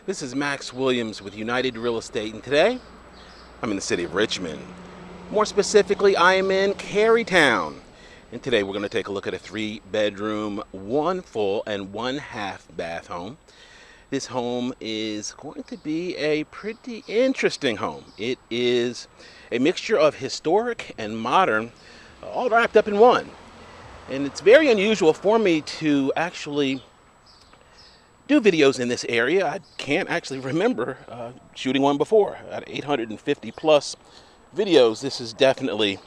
This is Max Williams with United Real Estate, and today I'm in the city of Richmond. More specifically, I am in Carytown. And today we're going to take a look at a 3-bedroom, 1 full and 1 half bath home. This home is going to be a pretty interesting home. It is a mixture of historic and modern, all wrapped up in one. And it's very unusual for me to actually do videos in this area. I can't actually remember shooting one before. At 850 plus videos, this is definitely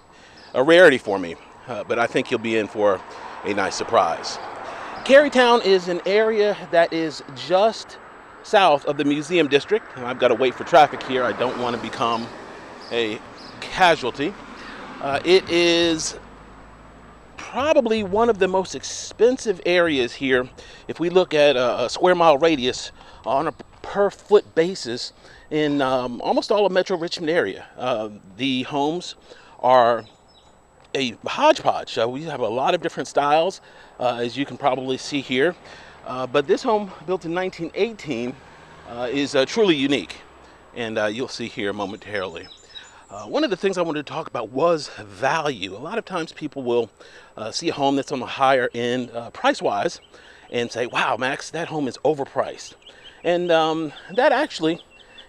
a rarity for me, but I think you'll be in for a nice surprise. Carytown is an area that is just south of the Museum District, and I've got to wait for traffic here. I don't want to become a casualty. It is probably one of the most expensive areas here if we look at a square mile radius on a per foot basis in almost all of Metro Richmond area. The homes are a hodgepodge. We have a lot of different styles, as you can probably see here. But this home, built in 1918, is truly unique, and you'll see here momentarily. One of the things I wanted to talk about was value. A lot of times people will see a home that's on the higher end price-wise and say, wow, Max, that home is overpriced. And that actually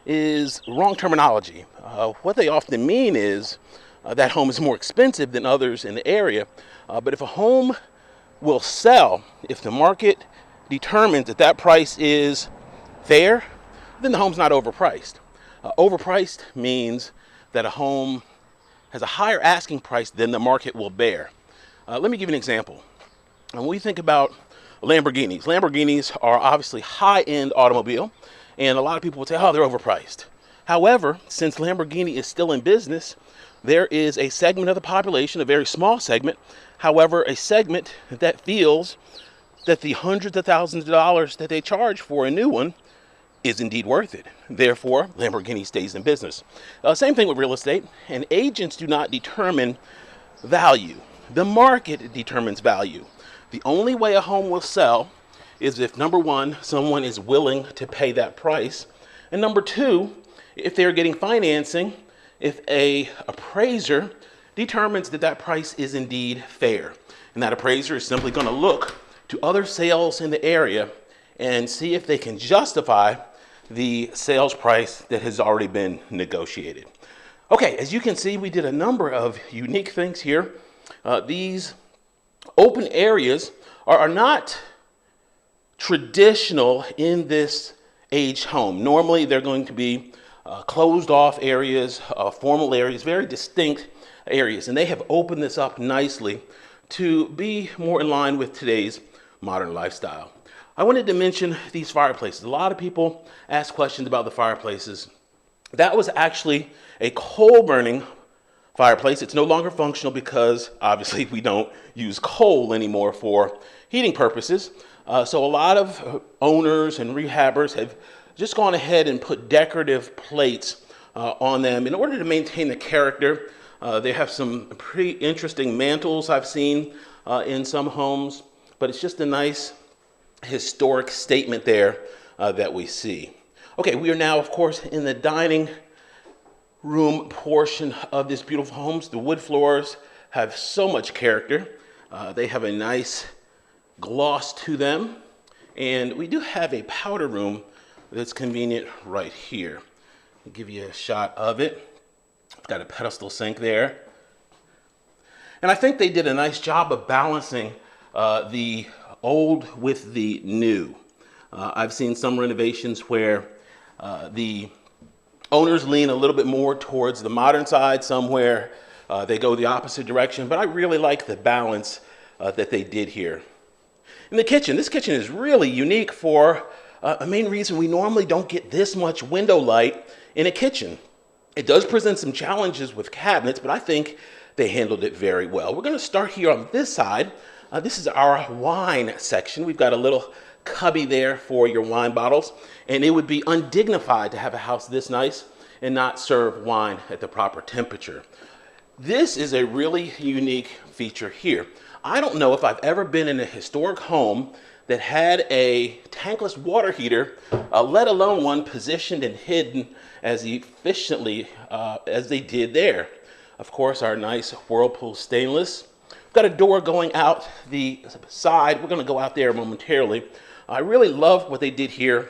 is wrong terminology. What they often mean is that home is more expensive than others in the area. But if a home will sell, if the market determines that that price is fair, then the home's not overpriced. Overpriced means that a home has a higher asking price than the market will bear. Let me give you an example. When we think about Lamborghinis are obviously high-end automobile, and a lot of people would say, oh, they're overpriced. However, since Lamborghini is still in business, there is a segment of the population, a very small segment, however, a segment that feels that the hundreds of thousands of dollars that they charge for a new one is indeed worth it. Therefore, Lamborghini stays in business. Same thing with real estate, and agents do not determine value. The market determines value. The only way a home will sell is if, number one, someone is willing to pay that price, and number two, if they're getting financing, if a appraiser determines that that price is indeed fair. And that appraiser is simply going to look to other sales in the area and see if they can justify the sales price that has already been negotiated. Okay, as you can see, we did a number of unique things here. These open areas are not traditional in this age home. Normally, they're going to be closed off areas, formal areas, very distinct areas, and they have opened this up nicely to be more in line with today's modern lifestyle. I wanted to mention these fireplaces. A lot of people ask questions about the fireplaces. That was actually a coal burning fireplace. It's no longer functional because obviously we don't use coal anymore for heating purposes. So a lot of owners and rehabbers have just gone ahead and put decorative plates on them in order to maintain the character. They have some pretty interesting mantles I've seen in some homes, but it's just a nice historic statement there that we see. Okay, we are now, of course, in the dining room portion of this beautiful home. The wood floors have so much character. They have a nice gloss to them. And we do have a powder room that's convenient right here. I'll give you a shot of it. Got a pedestal sink there. And I think they did a nice job of balancing the old with the new. I've seen some renovations where the owners lean a little bit more towards the modern side, somewhere they go the opposite direction, but I really like the balance that they did here. In the kitchen, this kitchen is really unique for a main reason we normally don't get this much window light in a kitchen. It does present some challenges with cabinets, but I think they handled it very well. We're going to start here on this side. This is our wine section. We've got a little cubby there for your wine bottles, and it would be undignified to have a house this nice and not serve wine at the proper temperature. This is a really unique feature here. I don't know if I've ever been in a historic home that had a tankless water heater, let alone one positioned and hidden as efficiently as they did there. Of course, our nice Whirlpool stainless. We've got a door going out the side. We're going to go out there momentarily. I really love what they did here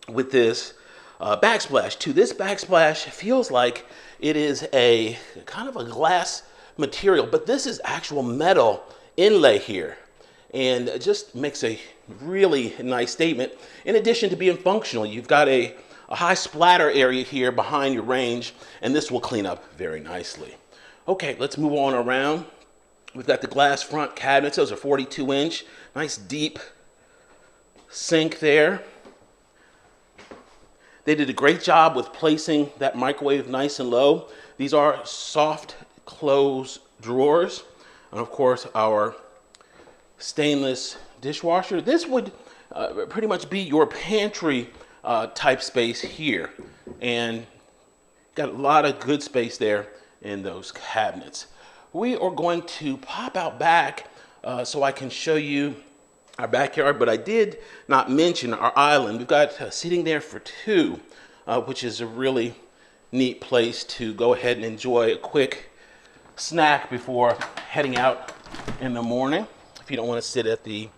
with this backsplash too. This backsplash feels like it is a kind of a glass material, but this is actual metal inlay here, and it just makes a really nice statement. In addition to being functional, you've got a high splatter area here behind your range, and this will clean up very nicely. Okay, let's move on around. We've got the glass front cabinets. Those are 42-inch, nice deep sink there. They did a great job with placing that microwave nice and low. These are soft close drawers. And of course, our stainless dishwasher. This would pretty much be your pantry type space here. And got a lot of good space there in those cabinets. We are going to pop out back so I can show you our backyard, but I did not mention our island. We've got seating there for two, which is a really neat place to go ahead and enjoy a quick snack before heading out in the morning if you don't want to sit at the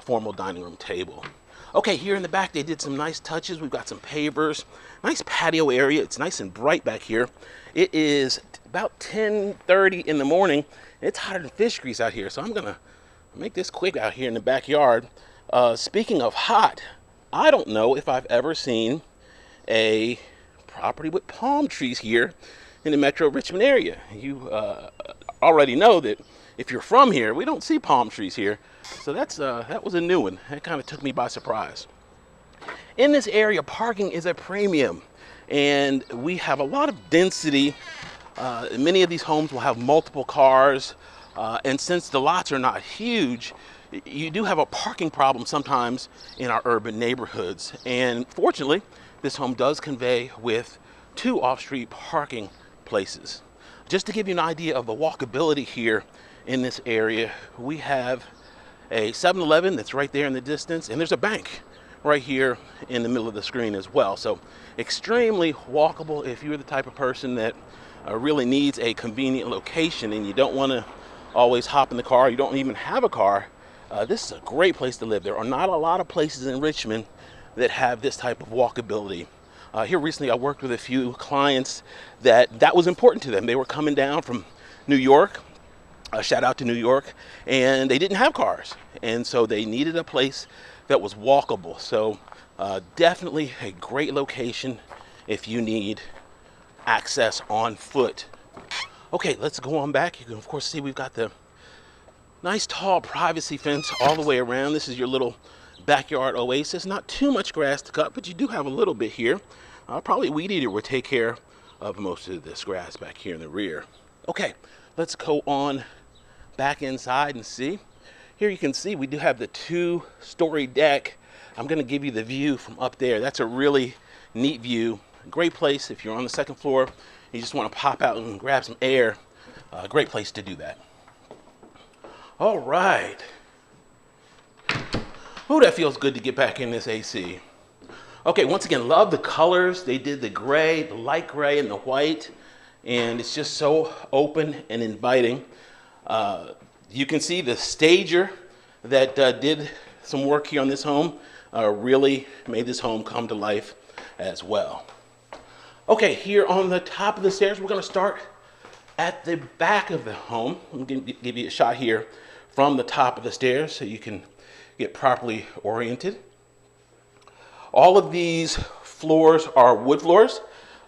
formal dining room table. Okay, here in the back they did some nice touches. We've got some pavers, nice patio area. It's nice and bright back here. It is about 10:30 in the morning. It's hotter than fish grease out here, so I'm gonna make this quick out here in the backyard. Speaking of hot, I don't know if I've ever seen a property with palm trees here in the Metro Richmond area. You already know that if you're from here, we don't see palm trees here. So that was a new one. That kind of took me by surprise. In this area, parking is a premium, and we have a lot of density. Many of these homes will have multiple cars, and since the lots are not huge, you do have a parking problem sometimes in our urban neighborhoods. And fortunately, this home does convey with two off-street parking places. Just to give you an idea of the walkability here in this area, we have a 7-Eleven that's right there in the distance, and there's a bank right here in the middle of the screen as well. So extremely walkable if you're the type of person that really needs a convenient location and you don't want to always hop in the car, you don't even have a car. This is a great place to live. There are not a lot of places in Richmond that have this type of walkability. Here recently I worked with a few clients that was important to them. They were coming down from New York, shout out to New York, and they didn't have cars. And so they needed a place that was walkable. So definitely a great location if you need access on foot. Okay, let's go on back. You can of course see we've got the nice tall privacy fence all the way around. This is your little backyard oasis. Not too much grass to cut, but you do have a little bit here. Probably weed eater will take care of most of this grass back here in the rear. Okay, let's go on back inside and see. Here you can see we do have the 2-story deck. I'm going to give you the view from up there. That's a really neat view. Great place if you're on the second floor. You just want to pop out and grab some air. Great place to do that. All right. Ooh, that feels good to get back in this AC. Okay, once again, love the colors. They did the gray, the light gray, and the white. And it's just so open and inviting. You can see the stager that did some work here on this home really made this home come to life as well. Okay, here on the top of the stairs, we're going to start at the back of the home. I'm going to give you a shot here from the top of the stairs so you can get properly oriented. All of these floors are wood floors.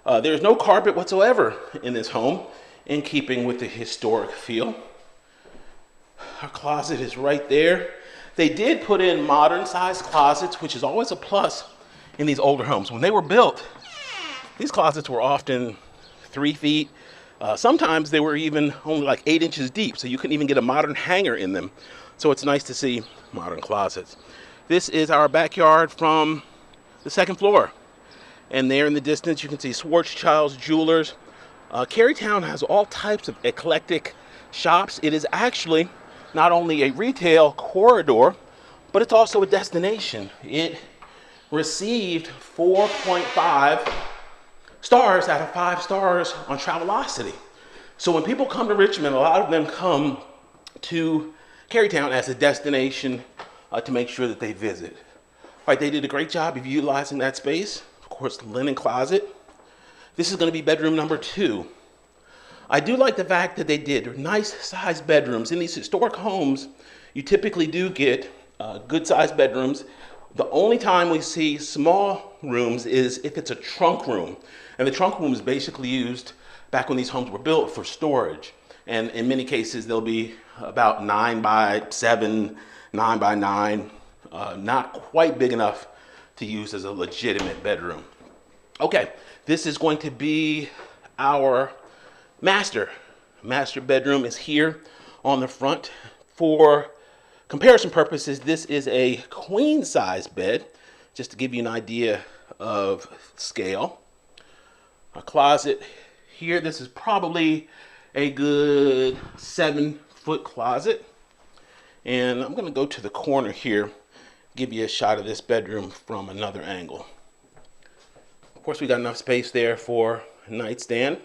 There's no carpet whatsoever in this home, in keeping with the historic feel. Our closet is right there. They did put in modern sized closets, which is always a plus in these older homes. When they were built, these closets were often 3 feet. Sometimes they were even only like 8 inches deep, so you couldn't even get a modern hanger in them. So it's nice to see modern closets. This is our backyard from the second floor. And there in the distance, you can see Schwarzschild's Jewelers. Carytown has all types of eclectic shops. It is actually not only a retail corridor, but it's also a destination. It received 4.5 stars out of 5 stars on Travelocity. So when people come to Richmond, a lot of them come to Carytown as a destination to make sure that they visit. All right, they did a great job of utilizing that space. Of course, the linen closet. This is going to be bedroom number 2. I do like the fact that they did nice sized bedrooms. In these historic homes, you typically do get good sized bedrooms. The only time we see small rooms is if it's a trunk room. And the trunk room is basically used back when these homes were built for storage. And in many cases, they'll be about 9 by 7, 9 by 9, not quite big enough to use as a legitimate bedroom. Okay, this is going to be our master bedroom is here on the front. For comparison purposes, this is a queen size bed, just to give you an idea of scale. A closet here, this is probably a good 7-foot closet. And I'm gonna go to the corner here, give you a shot of this bedroom from another angle. Of course, we got enough space there for a nightstand.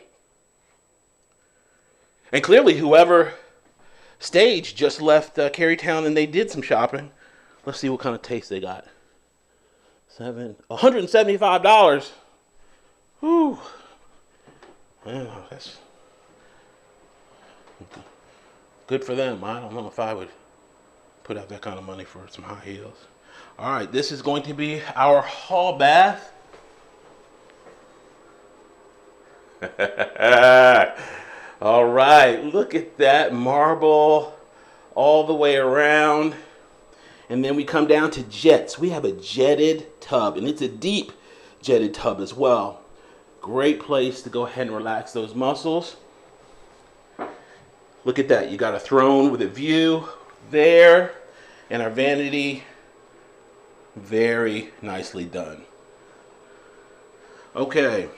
And clearly, whoever staged just left Carytown and they did some shopping. Let's see what kind of taste they got. $175. Whew. Yeah, that's good for them. I don't know if I would put out that kind of money for some high heels. All right, this is going to be our hall bath. All right, look at that marble all the way around. And then we come down to jets. We have a jetted tub, and it's a deep jetted tub as well. Great place to go ahead and relax those muscles. Look at that. You got a throne with a view there, and our vanity. Very nicely done. Okay.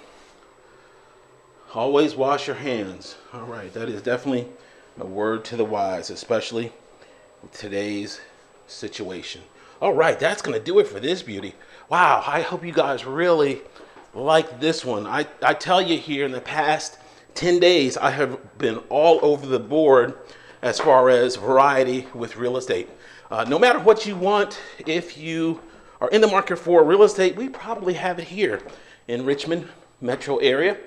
Always wash your hands. All right, that is definitely a word to the wise, especially in today's situation. All right, that's going to do it for this beauty. Wow, I hope you guys really like this one. I tell you, here in the past 10 days, I have been all over the board as far as variety with real estate. No matter what you want, if you are in the market for real estate, we probably have it here in Richmond metro area.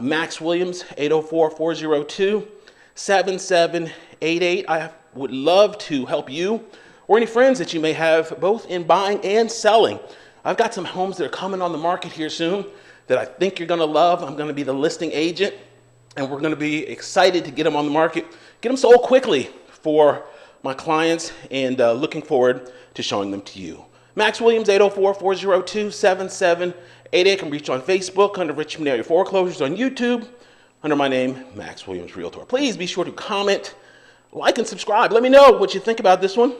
Max Williams, 804-402-7788. I would love to help you or any friends that you may have, both in buying and selling. I've got some homes that are coming on the market here soon that I think you're going to love. I'm going to be the listing agent, and we're going to be excited to get them on the market, get them sold quickly for my clients, and looking forward to showing them to you. Max Williams, 804-402-7788. You can reach on Facebook under Richmond Area Foreclosures, on YouTube under my name, Max Williams Realtor. Please be sure to comment, like, and subscribe. Let me know what you think about this one.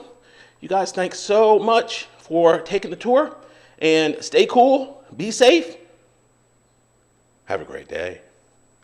You guys, thanks so much for taking the tour, and stay cool, be safe, have a great day.